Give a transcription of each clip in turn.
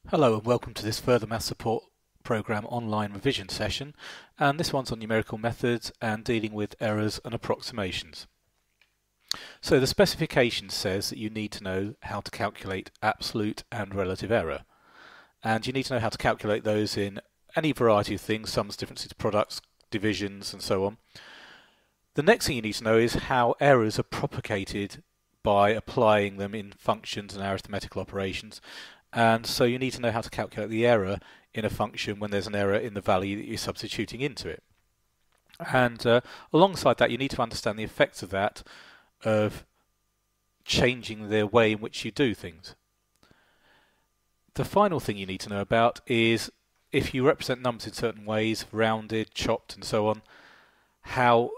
Hello and welcome to this further math support program online revision session, and this one's on numerical methods and dealing with errors and approximations. So the specification says that you need to know how to calculate absolute and relative error, and you need to know how to calculate those in any variety of things: sums, differences, products, divisions, and so on. The next thing you need to know is how errors are propagated by applying them in functions and arithmetical operations. And so you need to know how to calculate the error in a function when there's an error in the value that you're substituting into it. And alongside that, you need to understand the effects of that, of changing the way in which you do things. The final thing you need to know about is if you represent numbers in certain ways, rounded, chopped, and so on, how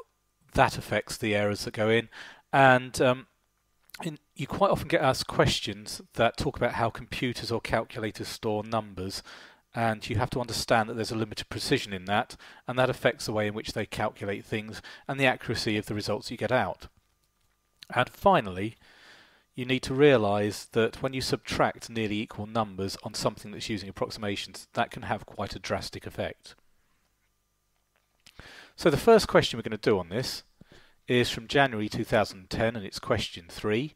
that affects the errors that go in. And you quite often get asked questions that talk about how computers or calculators store numbers, and you have to understand that there's a limited precision in that, and that affects the way in which they calculate things and the accuracy of the results you get out. And finally, you need to realise that when you subtract nearly equal numbers on something that's using approximations, that can have quite a drastic effect. So the first question we're going to do on this is from January 2010, and it's question 3,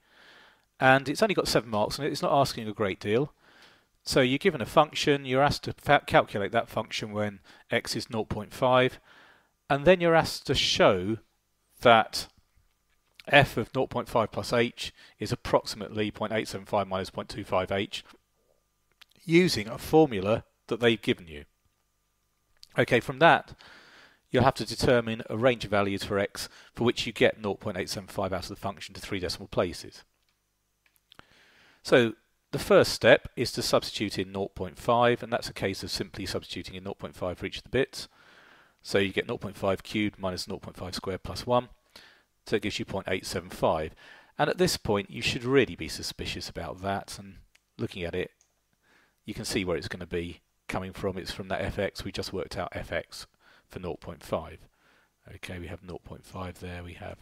and it's only got 7 marks on it. It's not asking a great deal. So you're given a function, you're asked to calculate that function when x is 0.5, and then you're asked to show that f of 0.5 plus h is approximately 0.875 minus 0.25h using a formula that they've given you. Okay, from that you'll have to determine a range of values for x for which you get 0.875 out of the function to 3 decimal places. So the first step is to substitute in 0.5, and that's a case of simply substituting in 0.5 for each of the bits. So you get 0.5 cubed minus 0.5 squared plus 1, so it gives you 0.875. And at this point you should really be suspicious about that, and looking at it you can see where it's going to be coming from. It's from that fx. We just worked out fx for 0.5. Okay, we have 0.5 there, we have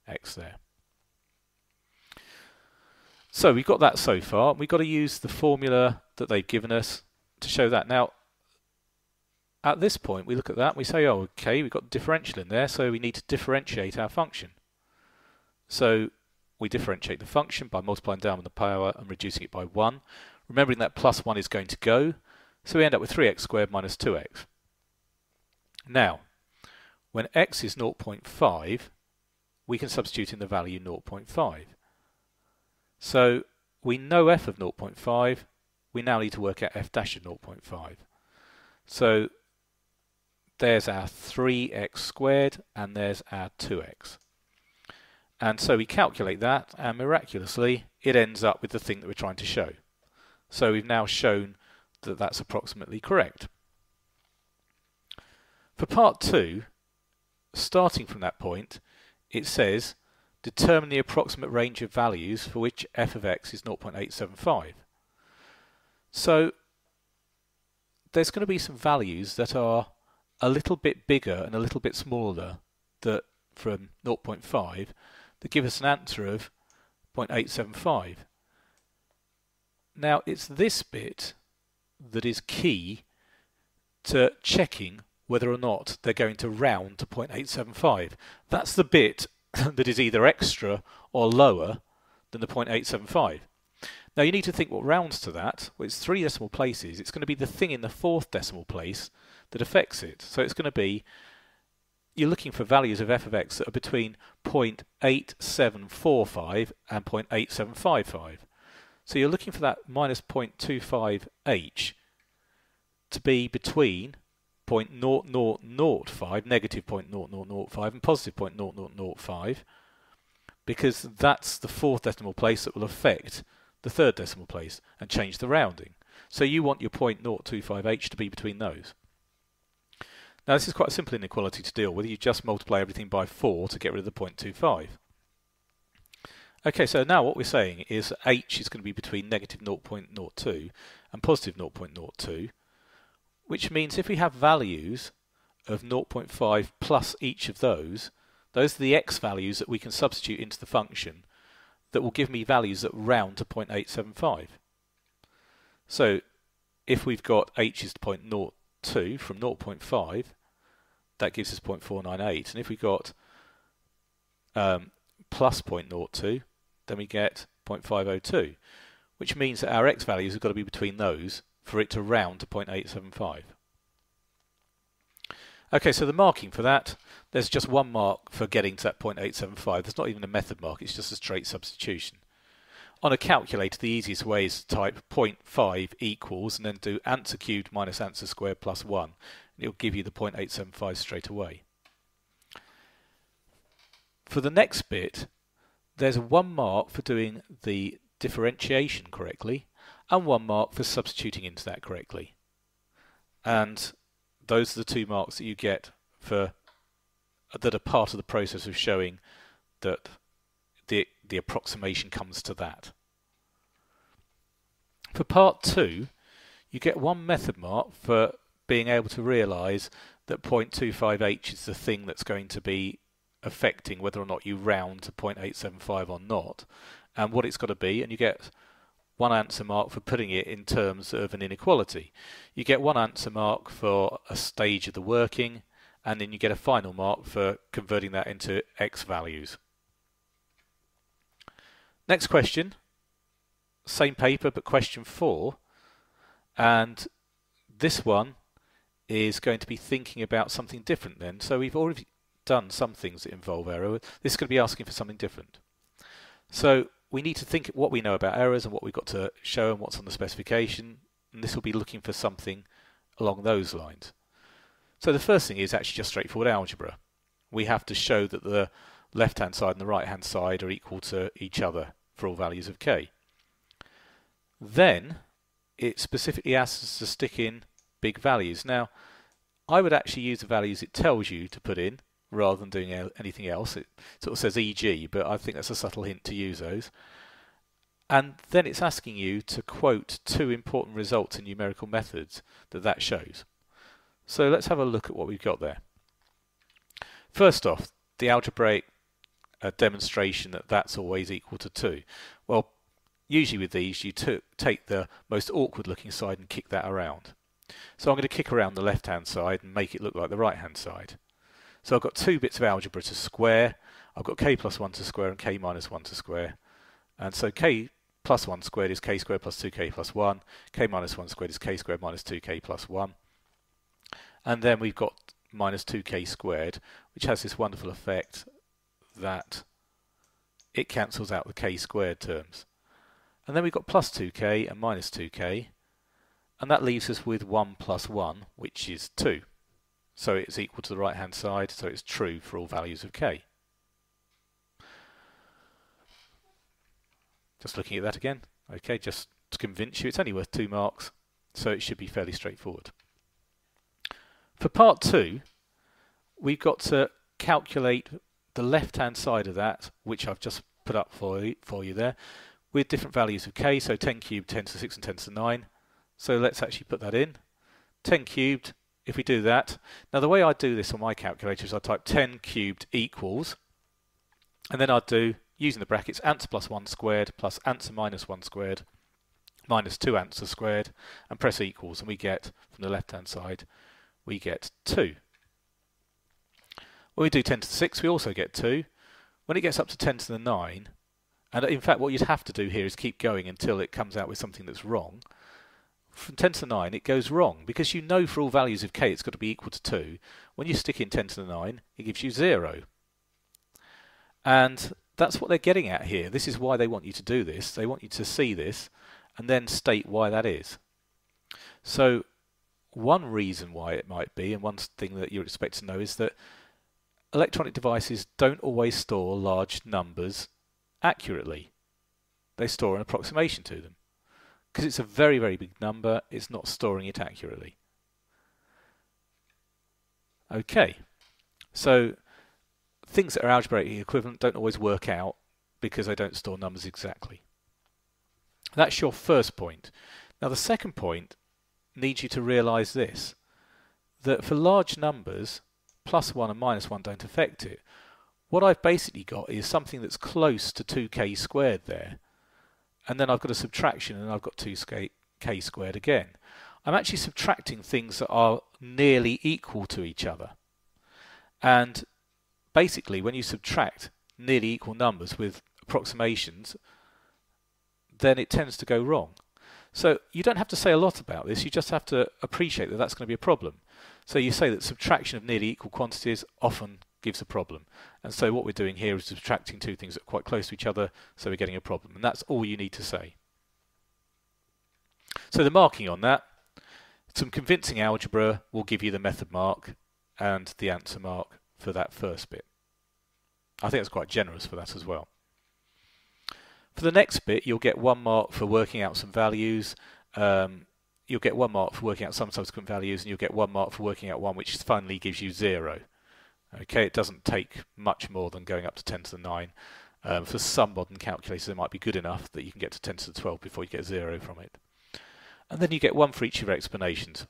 x there. So we've got that so far. We've got to use the formula that they've given us to show that. Now, at this point, we look at that and we say, oh, okay, we've got differential in there, so we need to differentiate our function. So we differentiate the function by multiplying down on the power and reducing it by 1. Remembering that plus 1 is going to go, so we end up with 3x squared minus 2x. Now, when x is 0.5, we can substitute in the value 0.5. So we know f of 0.5, we now need to work out f dash of 0.5. So there's our 3x squared and there's our 2x. And so we calculate that, and miraculously it ends up with the thing that we're trying to show. So we've now shown that that's approximately correct. For part 2, starting from that point, it says determine the approximate range of values for which f of x is 0.875. So there's going to be some values that are a little bit bigger and a little bit smaller from 0.5 that give us an answer of 0.875. Now it's this bit that is key to checking whether or not they're going to round to 0.875. That's the bit that is either extra or lower than the 0.875. Now you need to think what rounds to that. Well, it's 3 decimal places. It's going to be the thing in the 4th decimal place that affects it. So it's going to be, you're looking for values of f of x that are between 0.8745 and 0.8755. So you're looking for that minus 0.25h to be between 0.0005, negative 0.0005, and positive 0.0005, because that's the 4th decimal place that will affect the 3rd decimal place and change the rounding. So you want your 0.025h to be between those. Now this is quite a simple inequality to deal with. You just multiply everything by 4 to get rid of the 0.25. Okay, so now what we're saying is that h is going to be between negative 0.02 and positive 0.02, which means if we have values of 0.5 plus each of those are the x values that we can substitute into the function that will give me values that round to 0.875. So if we've got h is 0.02 from 0.5, that gives us 0.498. And if we've got plus 0.02, then we get 0.502, which means that our x values have got to be between those for it to round to 0.875. Okay, so the marking for that, there's just one mark for getting to that 0.875. There's not even a method mark, it's just a straight substitution. On a calculator, the easiest way is to type 0.5 equals and then do answer cubed minus answer squared plus 1. And it'll give you the 0.875 straight away. For the next bit, there's one mark for doing the differentiation correctly and one mark for substituting into that correctly. And those are the two marks that you get for that are part of the process of showing that the approximation comes to that. For part 2, you get one method mark for being able to realise that 0.25h is the thing that's going to be affecting whether or not you round to 0.875 or not, and what it's got to be, and you get one answer mark for putting it in terms of an inequality. You get one answer mark for a stage of the working, and then you get a final mark for converting that into x values. Next question, same paper but question 4, and this one is going to be thinking about something different then. So we've already done some things that involve error. This is going to be asking for something different. So we need to think what we know about errors and what we've got to show and what's on the specification, and this will be looking for something along those lines. So the first thing is actually just straightforward algebra. We have to show that the left hand side and the right hand side are equal to each other for all values of k. Then it specifically asks us to stick in big values. Now I would actually use the values it tells you to put in rather than doing anything else. It sort of says e.g., but I think that's a subtle hint to use those. And then it's asking you to quote two important results in numerical methods that shows. So let's have a look at what we've got there. First off, the algebraic demonstration that that's always equal to 2. Well, usually with these you take the most awkward looking side and kick that around. So I'm going to kick around the left hand side and make it look like the right hand side. So I've got two bits of algebra to square. I've got k plus 1 to square and k minus 1 to square. And so k plus 1 squared is k squared plus 2k plus 1. K minus 1 squared is k squared minus 2k plus 1. And then we've got minus 2k squared, which has this wonderful effect that it cancels out the k squared terms. And then we've got plus 2k and minus 2k, and that leaves us with 1 plus 1, which is 2. So it's equal to the right hand side, so it's true for all values of k. Just looking at that again. Okay, just to convince you, it's only worth 2 marks, so it should be fairly straightforward. For part 2, we've got to calculate the left hand side of that, which I've just put up for you there, with different values of k, so 10 cubed, 10 to the 6 and 10 to the 9. So let's actually put that in. 10 cubed, if we do that, now the way I do this on my calculator is I type 10 cubed equals, and then I'd do, using the brackets, answer plus 1 squared plus answer minus 1 squared minus 2 answer squared, and press equals, and we get, from the left hand side, we get 2. When we do 10 to the 6, we also get 2. When it gets up to 10 to the 9, and in fact what you'd have to do here is keep going until it comes out with something that's wrong. From 10 to the 9 it goes wrong, because you know for all values of k it's got to be equal to 2. When you stick in 10 to the 9 it gives you 0. And that's what they're getting at here. This is why they want you to do this. They want you to see this and then state why that is. So one reason why it might be, and one thing that you'd expect to know, is that electronic devices don't always store large numbers accurately. They store an approximation to them. Because it's a very, very big number, it's not storing it accurately. Okay, so things that are algebraically equivalent don't always work out because they don't store numbers exactly. That's your first point. Now the second point needs you to realise this, that for large numbers, plus 1 and minus 1 don't affect it. What I've basically got is something that's close to 2k squared there, and then I've got a subtraction and I've got 2k squared again. I'm actually subtracting things that are nearly equal to each other. And basically, when you subtract nearly equal numbers with approximations, then it tends to go wrong. So you don't have to say a lot about this, you just have to appreciate that that's going to be a problem. So you say that subtraction of nearly equal quantities often gives a problem. And so what we're doing here is subtracting two things that are quite close to each other, so we're getting a problem. And that's all you need to say. So the marking on that, some convincing algebra will give you the method mark and the answer mark for that first bit. I think it's quite generous for that as well. For the next bit, you'll get 1 mark for working out some values. You'll get 1 mark for working out some subsequent values, and you'll get 1 mark for working out one which finally gives you 0. Okay, it doesn't take much more than going up to 10 to the 9. For some modern calculators, it might be good enough that you can get to 10 to the 12 before you get 0 from it. And then you get 1 for each of your explanations.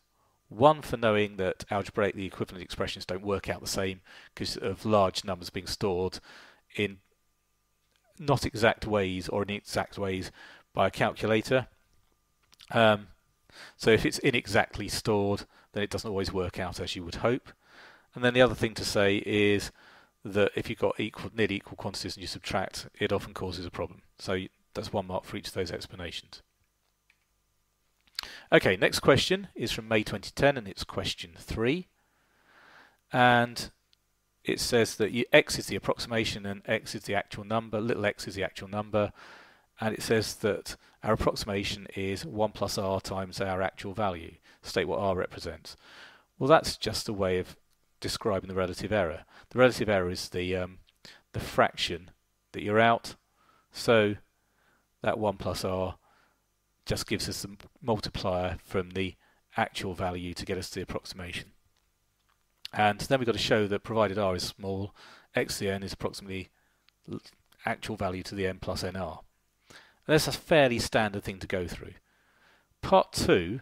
1 for knowing that algebraically equivalent expressions don't work out the same because of large numbers being stored in not exact ways or inexact ways by a calculator. So if it's inexactly stored, then it doesn't always work out as you would hope. And then the other thing to say is that if you've got nearly equal quantities and you subtract, it often causes a problem. So that's 1 mark for each of those explanations. Okay, next question is from May 2010, and it's question 3. And it says that x is the approximation and x is the actual number, little x is the actual number, and it says that our approximation is 1 plus r times our actual value. State what r represents. Well, that's just a way of describing the relative error. The relative error is the fraction that you're out, so that 1 plus r just gives us the multiplier from the actual value to get us to the approximation. And then we've got to show that provided r is small, x to the n is approximately actual value to the n plus nr. And that's a fairly standard thing to go through. Part 2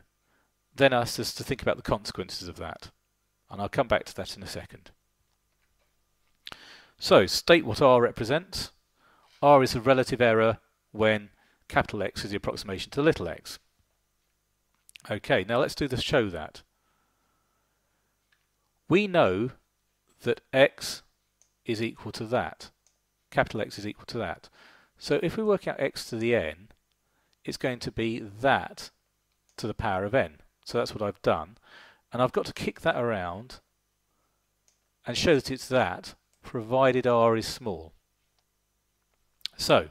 then asks us to think about the consequences of that. And I'll come back to that in a second. So, state what r represents. R is the relative error when capital X is the approximation to little x. Okay, now let's do the show that. We know that x is equal to that. Capital X is equal to that. So if we work out x to the n, it's going to be that to the power of n. So that's what I've done. And I've got to kick that around and show that it's that, provided r is small. So,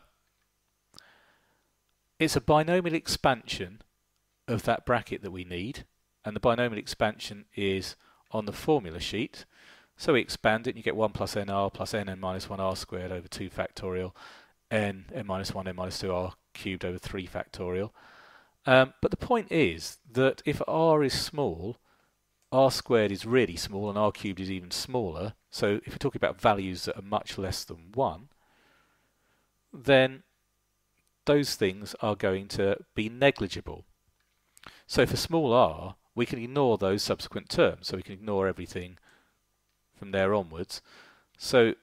it's a binomial expansion of that bracket that we need, and the binomial expansion is on the formula sheet. So we expand it and you get 1 plus nr plus nn minus 1r squared over 2 factorial, n minus 1 n minus 2r cubed over 3 factorial. But the point is that if r is small, r squared is really small and r cubed is even smaller. So if we're talking about values that are much less than 1, then those things are going to be negligible. So for small r, we can ignore those subsequent terms. So we can ignore everything from there onwards. So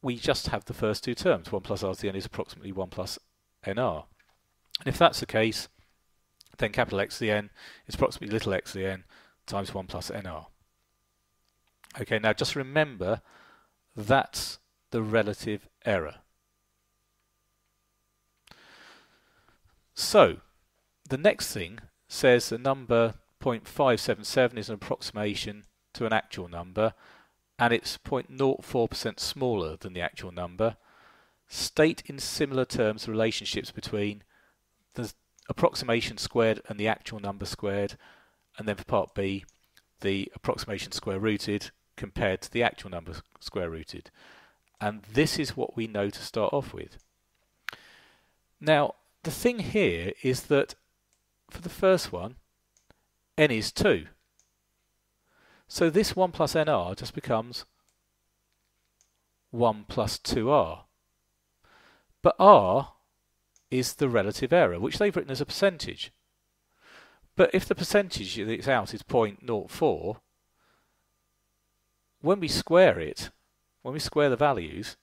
we just have the first two terms. 1 plus r to the n is approximately 1 plus nr. And if that's the case, then capital X to the n is approximately little x to the n times 1 plus nr. Okay, now just remember that's the relative error. So, the next thing says the number 0.577 is an approximation to an actual number, and it's 0.04% smaller than the actual number. State in similar terms the relationships between the approximation squared and the actual number squared, and then for part B, the approximation square rooted compared to the actual number square rooted. And this is what we know to start off with. Now, the thing here is that for the first one, n is 2. So this 1 plus nr just becomes 1 plus 2r. But r is the relative error, which they've written as a percentage. But if the percentage that's out is 0.04, when we square it, when we square the values,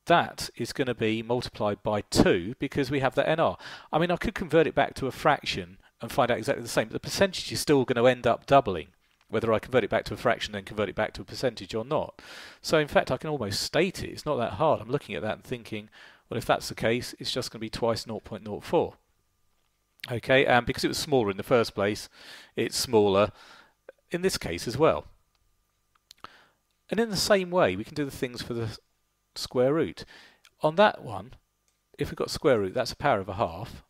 that is going to be multiplied by 2 because we have the nr. I mean, I could convert it back to a fraction and find out exactly the same. But the percentage is still going to end up doubling, whether I convert it back to a fraction then convert it back to a percentage or not. So in fact I can almost state it. It's not that hard. I'm looking at that and thinking, well, if that's the case, it's just going to be twice 0.04. Okay, and because it was smaller in the first place, it's smaller in this case as well. And in the same way, we can do the things for the square root. On that one, if we've got square root, that's a power of a half.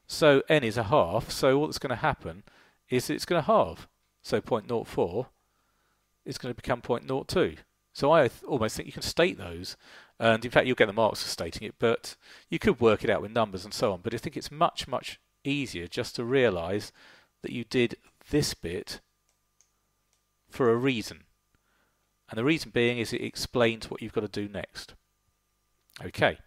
So n is a half, so all that's going to happen is it's going to halve. So 0.04 is going to become 0.02. So I almost think you can state those, and in fact you'll get the marks for stating it, but you could work it out with numbers and so on. But I think it's much, much easier just to realise that you did this bit for a reason. And the reason being is it explains what you've got to do next. Okay.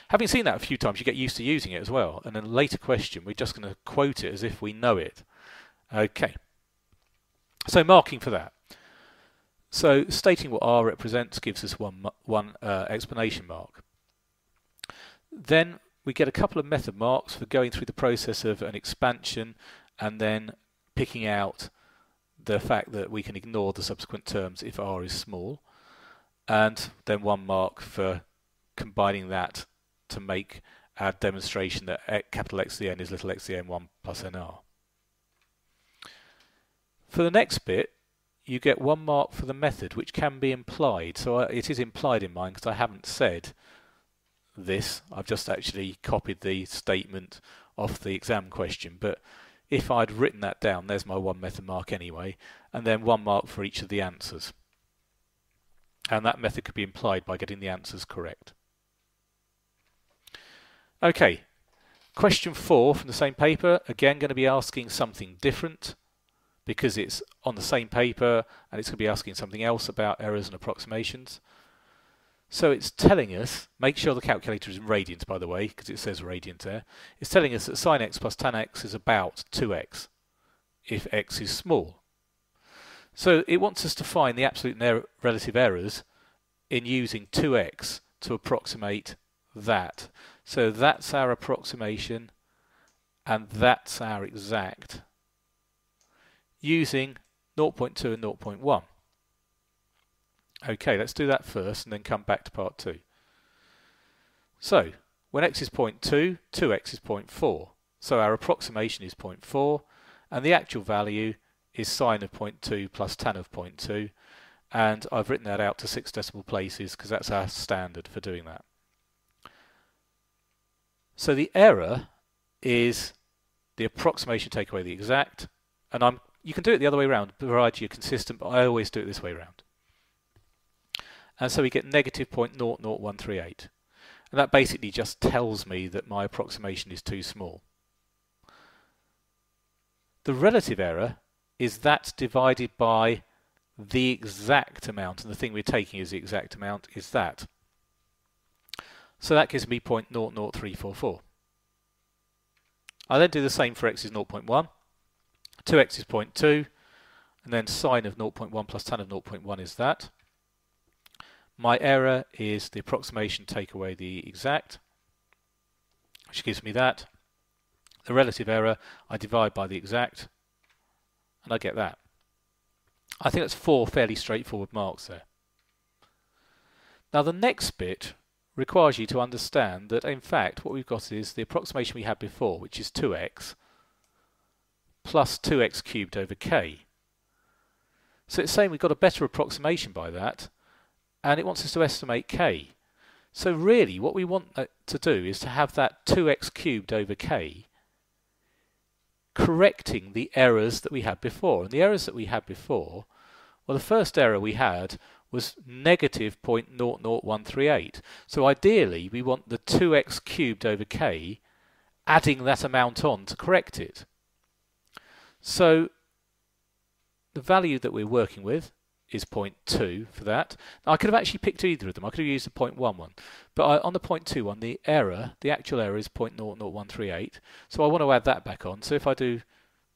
Having seen that a few times, you get used to using it as well. And in a later question, we're just going to quote it as if we know it. Okay. So marking for that. So stating what R represents gives us one explanation mark. Then we get a couple of method marks for going through the process of an expansion and then picking out the fact that we can ignore the subsequent terms if R is small, and then one mark for combining that to make our demonstration that capital X to the n is little x to the n 1 plus nr. For the next bit, you get one mark for the method, which can be implied. So it is implied in mine because I haven't said this. I've just actually copied the statement off the exam question. But if I'd written that down, there's my one method mark anyway, and then one mark for each of the answers. And that method could be implied by getting the answers correct. Okay, question 4 from the same paper, again going to be asking something different because it's on the same paper and it's going to be asking something else about errors and approximations. So it's telling us, make sure the calculator is in radians by the way, because it says radians there. It's telling us that sin x plus tan x is about 2x if x is small. So it wants us to find the absolute relative errors in using 2x to approximate that. So that's our approximation and that's our exact using 0.2 and 0.1. Okay, let's do that first and then come back to part 2. So, when x is 0.2, 2x is 0.4. So our approximation is 0.4 and the actual value is sine of 0.2 plus tan of 0.2, and I've written that out to 6 decimal places because that's our standard for doing that. So the error is the approximation take away the exact, and you can do it the other way around provided you're consistent, but I always do it this way around. And so we get negative 0.00138. And that basically just tells me that my approximation is too small. The relative error is that divided by the exact amount, and the thing we're taking as the exact amount is that. So that gives me 0.00344. I then do the same for x is 0.1, 2x is 0.2, and then sine of 0.1 plus tan of 0.1 is that. My error is the approximation take away the exact, which gives me that. The relative error, I divide by the exact, and I get that. I think that's 4 fairly straightforward marks there. Now the next bit requires you to understand that in fact what we've got is the approximation we had before, which is 2x plus 2x cubed over k. So it's saying we've got a better approximation by that, and it wants us to estimate k. So really what we want to do is to have that 2x cubed over k correcting the errors that we had before. And the errors that we had before, well, the first error we had was negative 0.00138. So ideally we want the 2x cubed over k adding that amount on to correct it. So the value that we're working with is 0.2 for that. Now, I could have actually picked either of them. I could have used the 0.1 one. But on the 0.2 one, the actual error is 0.00138. So I want to add that back on. So if I do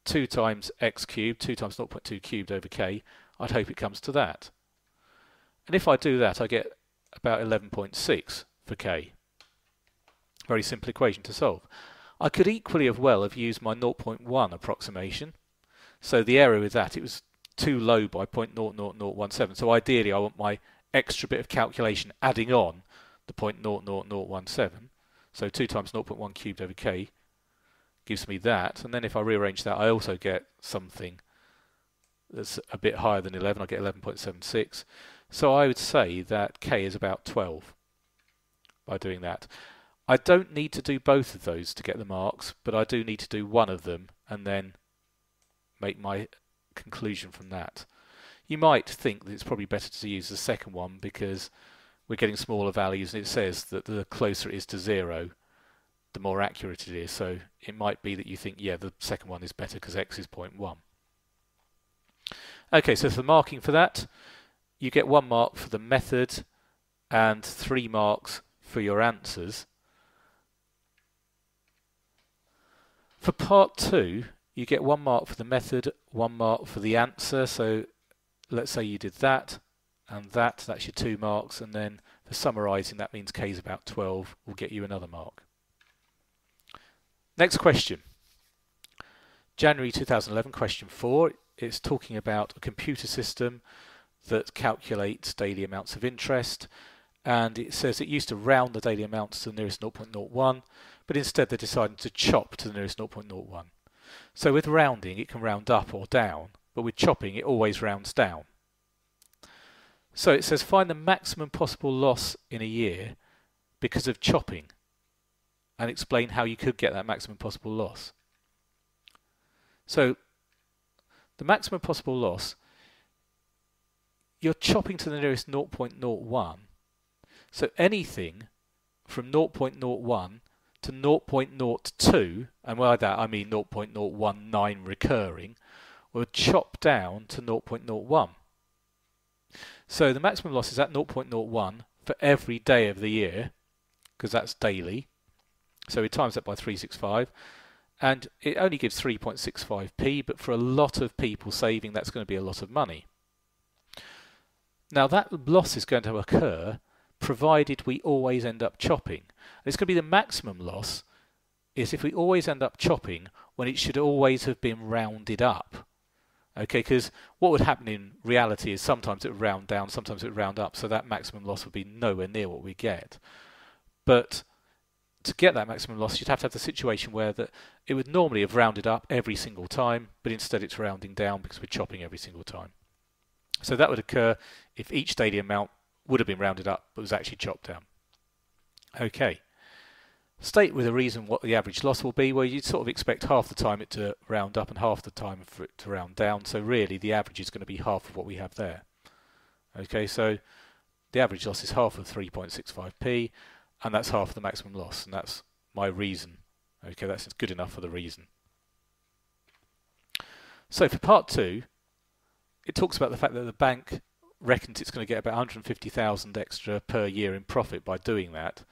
2 times x cubed, 2 times 0.2 cubed over k, I'd hope it comes to that. And if I do that, I get about 11.6 for k. Very simple equation to solve. I could equally have used my 0.1 approximation. So the error with that, it was too low by 0.00017. So ideally I want my extra bit of calculation adding on the 0.00017. So 2 times 0.1 cubed over k gives me that. And then if I rearrange that, I also get something that's a bit higher than 11. I get 11.76. So I would say that k is about 12 by doing that. I don't need to do both of those to get the marks, but I do need to do one of them and then make my conclusion from that. You might think that it's probably better to use the second one because we're getting smaller values and it says that the closer it is to 0, the more accurate it is. So it might be that you think, yeah, the second one is better because x is 0.1. Okay, so for the marking for that, you get 1 mark for the method and 3 marks for your answers. For part 2, you get 1 mark for the method, 1 mark for the answer. So let's say you did that and that's your 2 marks, and then for summarising, that means k is about 12, will get you another mark. Next question. January 2011, question 4. It's talking about a computer system that calculates daily amounts of interest, and it says it used to round the daily amounts to the nearest 0.01, but instead they decided to chop to the nearest 0.01. So with rounding, it can round up or down, but with chopping, it always rounds down. So it says find the maximum possible loss in a year because of chopping, and explain how you could get that maximum possible loss. So the maximum possible loss, you're chopping to the nearest 0.01. So anything from 0.01 to 0.02, and by that I mean 0.019 recurring, will chop down to 0.01. So the maximum loss is at 0.01 for every day of the year, because that's daily. So we times that by 365, and it only gives 3.65p, but for a lot of people saving, that's going to be a lot of money. Now that loss is going to occur provided we always end up chopping. It's going to be the maximum loss is if we always end up chopping when it should always have been rounded up. Okay, because what would happen in reality is sometimes it would round down, sometimes it would round up, so that maximum loss would be nowhere near what we get. But to get that maximum loss, you'd have to have the situation where it would normally have rounded up every single time, but instead it's rounding down because we're chopping every single time. So that would occur if each daily amount would have been rounded up but was actually chopped down. Okay. State with a reason what the average loss will be, where you'd sort of expect half the time it to round up and half the time for it to round down. So really the average is going to be half of what we have there. Okay, so the average loss is half of 3.65p, and that's half of the maximum loss, and that's my reason. Okay, that's good enough for the reason. So for part 2, it talks about the fact that the bank reckons it's going to get about 150,000 extra per year in profit by doing that.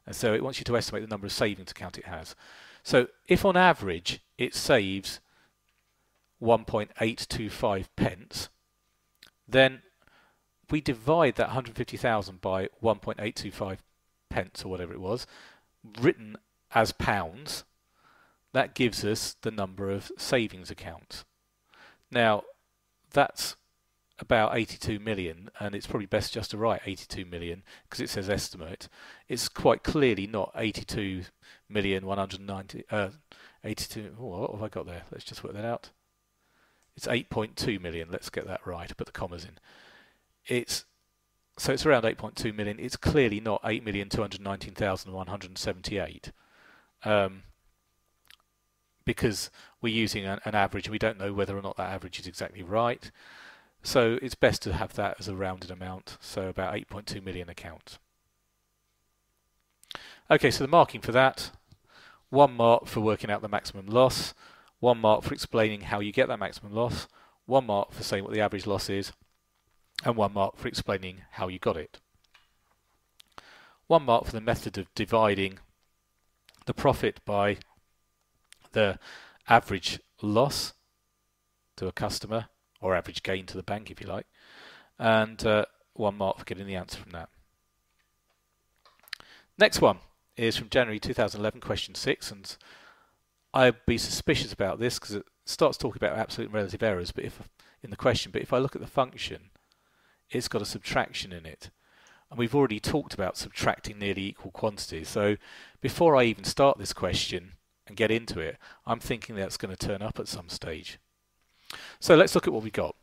And so it wants you to estimate the number of savings account it has. So if on average it saves 1.825 pence, then we divide that 150,000 by 1.825 pence or whatever it was, written as pounds, that gives us the number of savings accounts. Now that's about 82 million, and it's probably best just to write 82 million because it says estimate. It's quite clearly not 82,190. 82. Oh, what have I got there? Let's just work that out. It's 8.2 million. Let's get that right. Put the commas in. So it's around 8.2 million. It's clearly not 8,219,178 because we're using an average and we don't know whether or not that average is exactly right. So it's best to have that as a rounded amount, so about 8.2 million accounts. Okay, so the marking for that, 1 mark for working out the maximum loss, 1 mark for explaining how you get that maximum loss, 1 mark for saying what the average loss is, and 1 mark for explaining how you got it. 1 mark for the method of dividing the profit by the average loss to a customer, or average gain to the bank if you like, and 1 mark for getting the answer from that. Next one is from January 2011, question 6, and I'd be suspicious about this because it starts talking about absolute and relative errors, but in the question, but if I look at the function, it's got a subtraction in it. And we've already talked about subtracting nearly equal quantities. So before I even start this question and get into it, I'm thinking that's going to turn up at some stage. So let's look at what we got.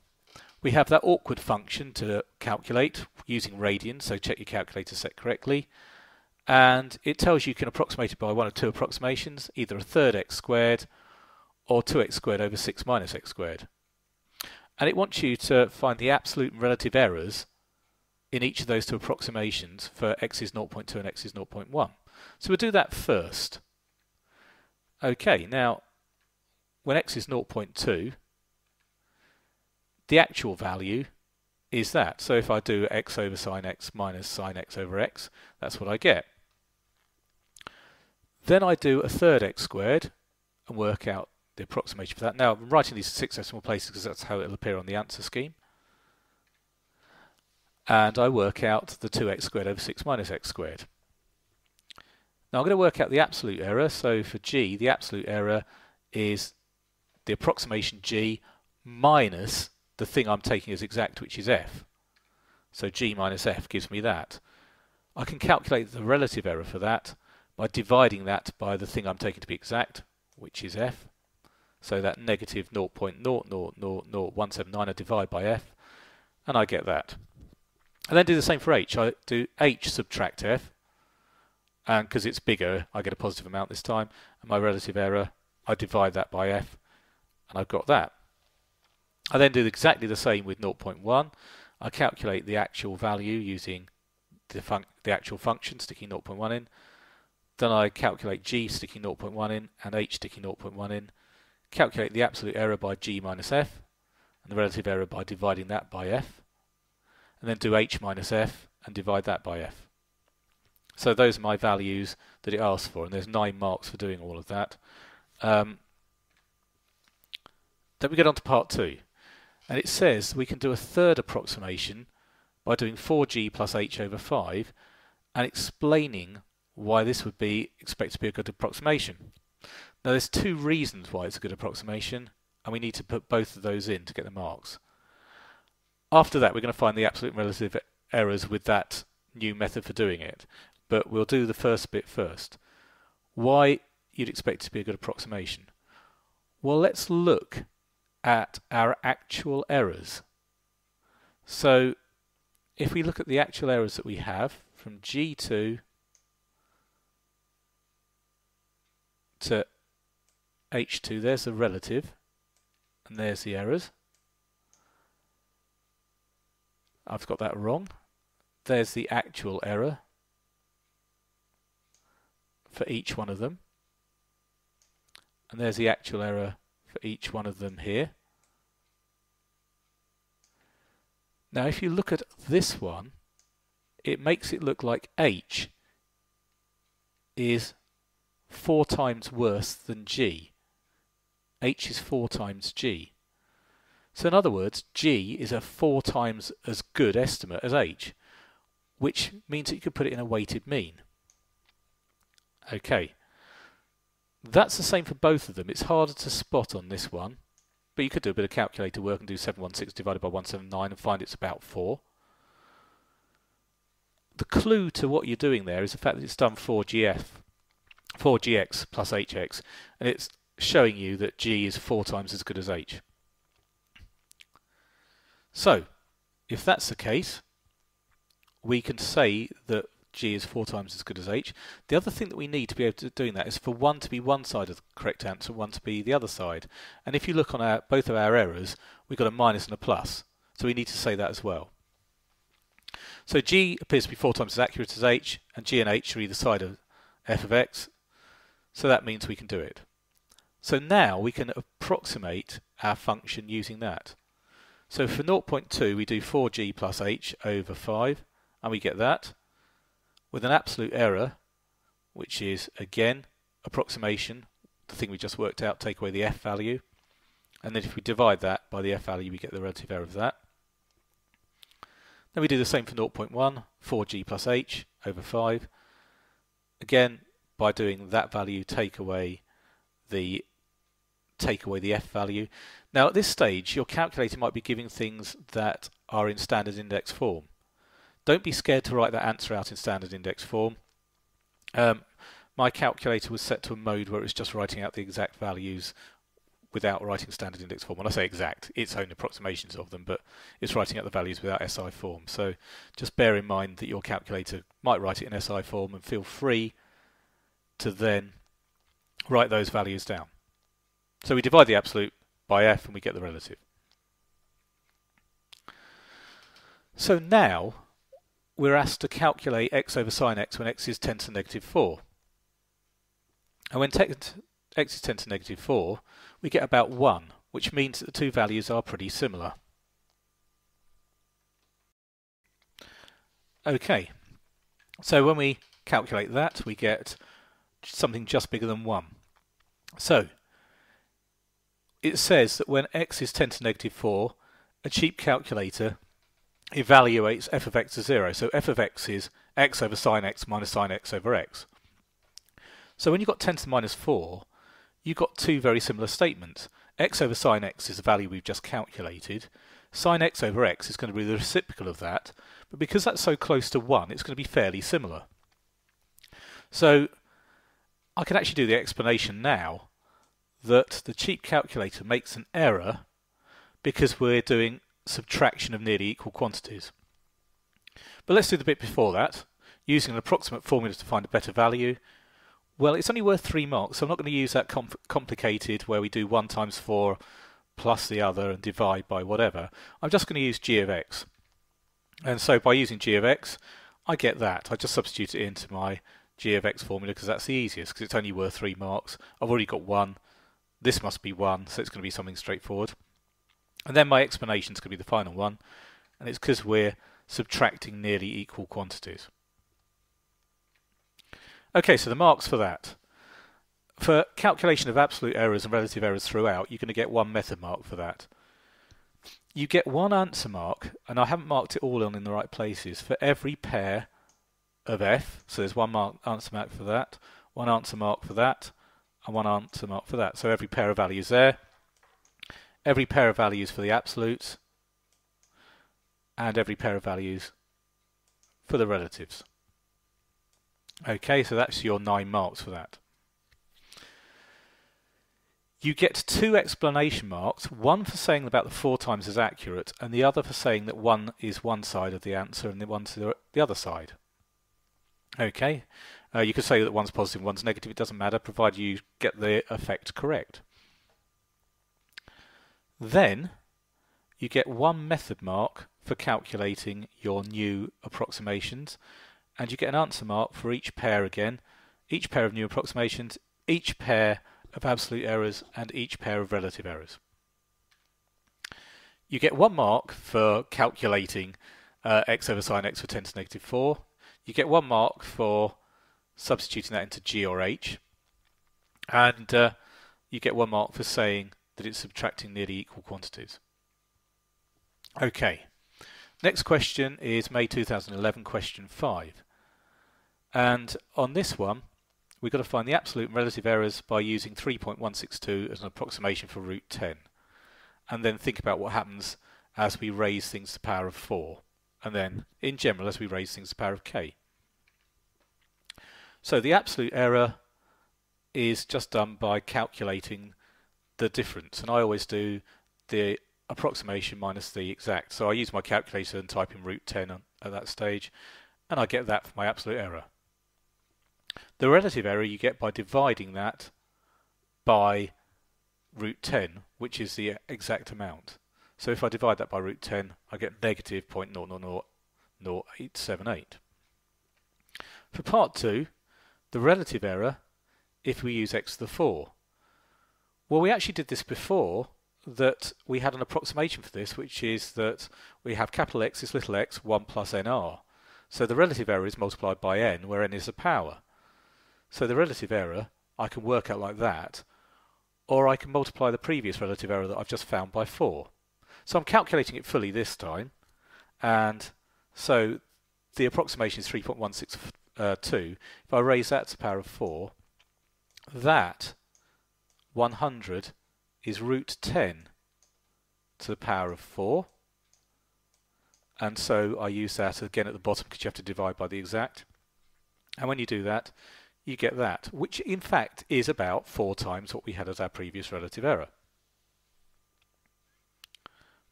We have that awkward function to calculate using radians, so check your calculator set correctly. And it tells you can approximate it by one of two approximations, either a third x squared or 2x squared over 6 minus x squared. And it wants you to find the absolute and relative errors in each of those two approximations for x is 0.2 and x is 0.1. So we'll do that first. Okay, now when x is 0.2, the actual value is that. So if I do x over sine x minus sine x over x, that's what I get. Then I do a third x squared and work out the approximation for that. Now I'm writing these in 6 decimal places because that's how it'll appear on the answer scheme. And I work out the 2x squared over 6 minus x squared. Now I'm going to work out the absolute error. So for g, the absolute error is the approximation g minus the thing I'm taking as exact, which is f. So g minus f gives me that. I can calculate the relative error for that by dividing that by the thing I'm taking to be exact, which is f. So that negative 0.000179 I divide by f, and I get that. And then do the same for h. I do h subtract f, and because it's bigger, I get a positive amount this time. And my relative error, I divide that by f, and I've got that. I then do exactly the same with 0.1. I calculate the actual value using the actual function, sticking 0.1 in. Then I calculate g, sticking 0.1 in, and h, sticking 0.1 in. Calculate the absolute error by g minus f, and the relative error by dividing that by f. And then do h minus f and divide that by f. So those are my values that it asks for, and there's 9 marks for doing all of that. Then we get on to part 2, and it says we can do a third approximation by doing 4g plus h over 5 and explaining why this would be expected to be a good approximation. Now there's 2 reasons why it's a good approximation, and we need to put both of those in to get the marks. After that, we're going to find the absolute and relative errors with that new method for doing it. But we'll do the first bit first. Why you'd expect it to be a good approximation? Well, let's look at our actual errors. So if we look at the actual errors that we have from G2 to H2, there's the relative, and there's the errors. I've got that wrong. There's the actual error for each one of them. And there's the actual error for each one of them here. Now if you look at this one, it makes it look like H is 4 times worse than G. H is 4 times G. So in other words, G is a 4 times as good estimate as H, which means that you could put it in a weighted mean. Okay, that's the same for both of them. It's harder to spot on this one, but you could do a bit of calculator work and do 716 divided by 179 and find it's about 4. The clue to what you're doing there is the fact that it's done 4gx plus hx, and it's showing you that G is 4 times as good as H. So, if that's the case, we can say that G is 4 times as good as H. The other thing that we need to be able to doing that is for 1 to be one side of the correct answer, 1 to be the other side. And if you look on both of our errors, we've got a minus and a plus. So we need to say that as well. So G appears to be 4 times as accurate as H, and G and H are either side of f of x. So that means we can do it. So now we can approximate our function using that. So for 0.2 we do 4g plus h over 5, and we get that with an absolute error, which is again approximation, the thing we just worked out, take away the f value, and then if we divide that by the f value we get the relative error of that. Then we do the same for 0.1, 4g plus h over 5. Again, by doing that value, take away take away the f value. Now at this stage your calculator might be giving things that are in standard index form. Don't be scared to write that answer out in standard index form. My calculator was set to a mode where it's just writing out the exact values without writing standard index form. When I say exact, its own approximations of them, but it's writing out the values without SI form. So just bear in mind that your calculator might write it in SI form, and feel free to then write those values down. So we divide the absolute by f and we get the relative. So now we're asked to calculate x over sine x when x is 10 to the negative 4. And when x is 10 to the negative 4, we get about 1, which means that the two values are pretty similar. Okay, so when we calculate that, we get something just bigger than 1. So it says that when x is 10 to the negative 4, a cheap calculator evaluates f of x as 0. So f of x is x over sine x minus sine x over x. So when you've got 10 to the minus 4, you've got two very similar statements. X over sine x is the value we've just calculated. Sine x over x is going to be the reciprocal of that, but because that's so close to 1, it's going to be fairly similar. So I can actually do the explanation now that the cheap calculator makes an error because we're doing subtraction of nearly equal quantities. But let's do the bit before that, using an approximate formula to find a better value. Well, it's only worth 3 marks, so I'm not going to use that complicated where we do 1 times 4 plus the other and divide by whatever. I'm just going to use g of x. And so by using g of x, I get that. I just substitute it into my g of x formula because that's the easiest, because it's only worth 3 marks. I've already got 1. This must be 1, so it's going to be something straightforward. And then my explanation is going to be the final one, and it's because we're subtracting nearly equal quantities. Okay, so the marks for that. For calculation of absolute errors and relative errors throughout, you're going to get 1 method mark for that. You get 1 answer mark, and I haven't marked it all in the right places, for every pair of f. So there's 1 answer mark for that, 1 answer mark for that, and 1 answer mark for that. So every pair of values there. Every pair of values for the absolutes, and every pair of values for the relatives. Okay, so that's your 9 marks for that. You get 2 explanation marks, one for saying about the 4 times is accurate, and the other for saying that 1 is one side of the answer and the 1 to the other side. Okay, you could say that 1's positive and 1's negative, it doesn't matter, provided you get the effect correct. Then you get 1 method mark for calculating your new approximations, and you get an answer mark for each pair again, each pair of new approximations, each pair of absolute errors, and each pair of relative errors. You get 1 mark for calculating x over sine x for 10 to the negative 4. You get 1 mark for substituting that into g or h, and you get 1 mark for saying that it's subtracting nearly equal quantities. Okay, next question is May 2011, question 5. And on this one, we've got to find the absolute and relative errors by using 3.162 as an approximation for root 10. And then think about what happens as we raise things to the power of 4. And then, in general, as we raise things to the power of k. So the absolute error is just done by calculating the difference, and I always do the approximation minus the exact. So I use my calculator and type in root 10 at that stage, and I get that for my absolute error. The relative error you get by dividing that by root 10, which is the exact amount. So if I divide that by root 10, I get negative 0.000878. For part 2, the relative error, if we use x to the 4. Well, we actually did this before, that we had an approximation for this, which is that we have capital X is little x, 1 plus nr. So the relative error is multiplied by n, where n is a power. So the relative error I can work out like that, or I can multiply the previous relative error that I've just found by 4. So I'm calculating it fully this time, and so the approximation is 3.162. If I raise that to the power of 4, that 100 is root 10 to the power of 4, and so I use that again at the bottom because you have to divide by the exact, and when you do that you get that, which in fact is about 4 times what we had as our previous relative error.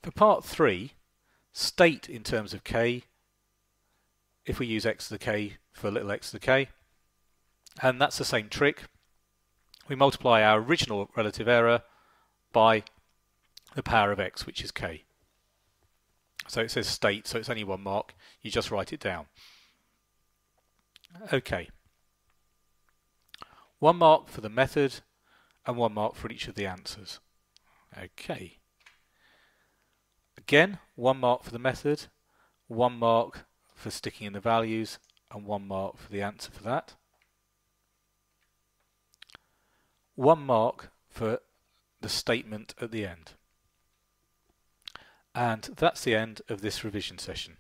For part 3, state in terms of k, if we use x to the k for little x to the k, and that's the same trick. We multiply our original relative error by the power of x, which is k. So it says state, so it's only 1 mark. You just write it down. Okay. 1 mark for the method and 1 mark for each of the answers. Okay. Again, 1 mark for the method, 1 mark for sticking in the values, and 1 mark for the answer for that. 1 mark for the statement at the end. And that's the end of this revision session.